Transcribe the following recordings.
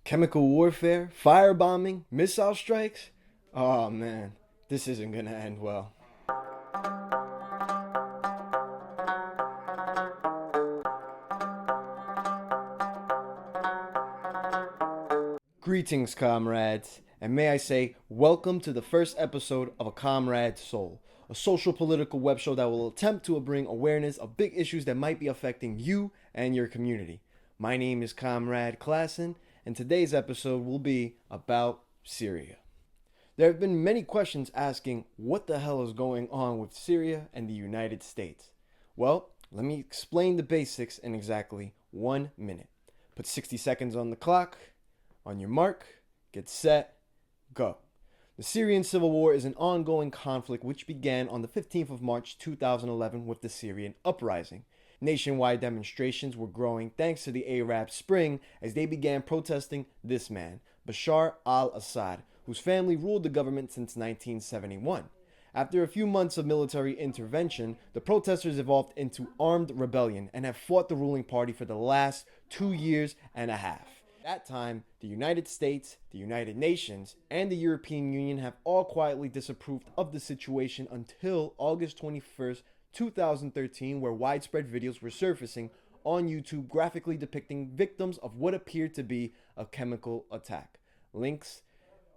Chemical warfare, firebombing, missile strikes? Oh man, this isn't gonna end well. Greetings, comrades, and may I say, welcome to the first episode of A Comrade's Soul, a social political web show that will attempt to bring awareness of big issues that might be affecting you and your community. My name is Comrade Classen, and today's episode will be about Syria. There have been many questions asking what the hell is going on with Syria and the United States. Well, let me explain the basics in exactly 1 minute. Put 60 seconds on the clock. On your mark, get set, go. The Syrian civil war is an ongoing conflict which began on the 15th of March 2011 with the Syrian uprising. Nationwide demonstrations were growing thanks to the Arab Spring as they began protesting this man, Bashar al-Assad, whose family ruled the government since 1971. After a few months of military intervention, the protesters evolved into armed rebellion and have fought the ruling party for the last 2 years and a half. At that time, the United States, the United Nations, and the European Union have all quietly disapproved of the situation until August 21st, 2013, where widespread videos were surfacing on YouTube graphically depicting victims of what appeared to be a chemical attack. Links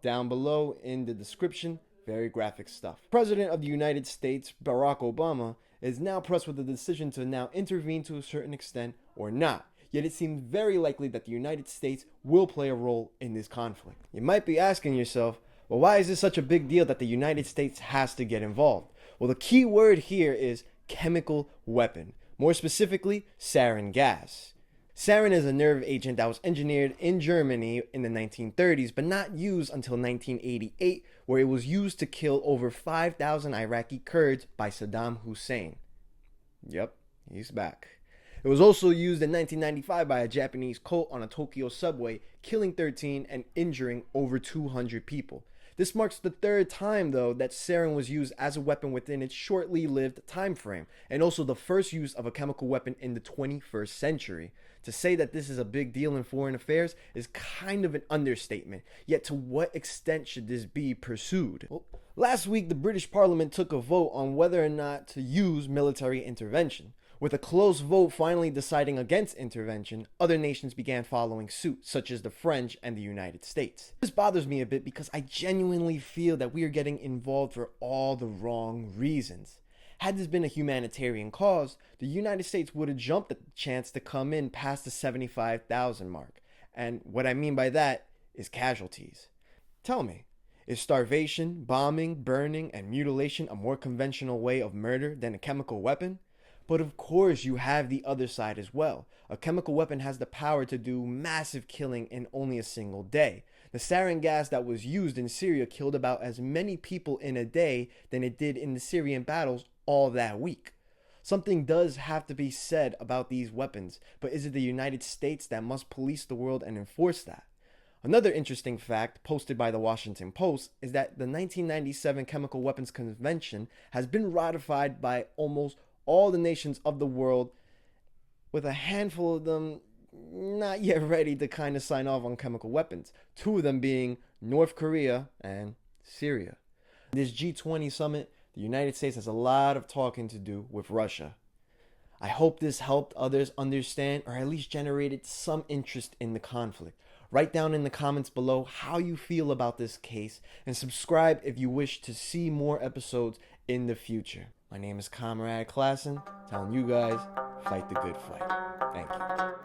down below in the description, very graphic stuff. President of the United States, Barack Obama, is now pressed with the decision to now intervene to a certain extent or not. Yet it seems very likely that the United States will play a role in this conflict. You might be asking yourself, well, why is this such a big deal that the United States has to get involved? Well, the key word here is chemical weapon. More specifically, sarin gas. Sarin is a nerve agent that was engineered in Germany in the 1930s, but not used until 1988, where it was used to kill over 5,000 Iraqi Kurds by Saddam Hussein. Yep, he's back. It was also used in 1995 by a Japanese cult on a Tokyo subway, killing 13 and injuring over 200 people. This marks the third time, though, that sarin was used as a weapon within its shortly lived time frame, and also the first use of a chemical weapon in the 21st century. To say that this is a big deal in foreign affairs is kind of an understatement, yet to what extent should this be pursued? Well, last week, the British Parliament took a vote on whether or not to use military intervention. With a close vote finally deciding against intervention, other nations began following suit, such as the French and the United States. This bothers me a bit because I genuinely feel that we are getting involved for all the wrong reasons. Had this been a humanitarian cause, the United States would have jumped at the chance to come in past the 75,000 mark. And what I mean by that is casualties. Tell me, is starvation, bombing, burning, and mutilation a more conventional way of murder than a chemical weapon? But of course you have the other side as well. A chemical weapon has the power to do massive killing in only a single day. The sarin gas that was used in Syria killed about as many people in a day than it did in the Syrian battles all that week. Something does have to be said about these weapons, but is it the United States that must police the world and enforce that? Another interesting fact posted by the Washington Post is that the 1997 Chemical Weapons Convention has been ratified by almost all the nations of the world, with a handful of them not yet ready to kind of sign off on chemical weapons, two of them being North Korea and Syria. This G20 summit, the United States has a lot of talking to do with Russia. I hope this helped others understand or at least generated some interest in the conflict. Write down in the comments below how you feel about this case and subscribe if you wish to see more episodes in the future. My name is Comrade Classen, telling you guys, fight the good fight. Thank you.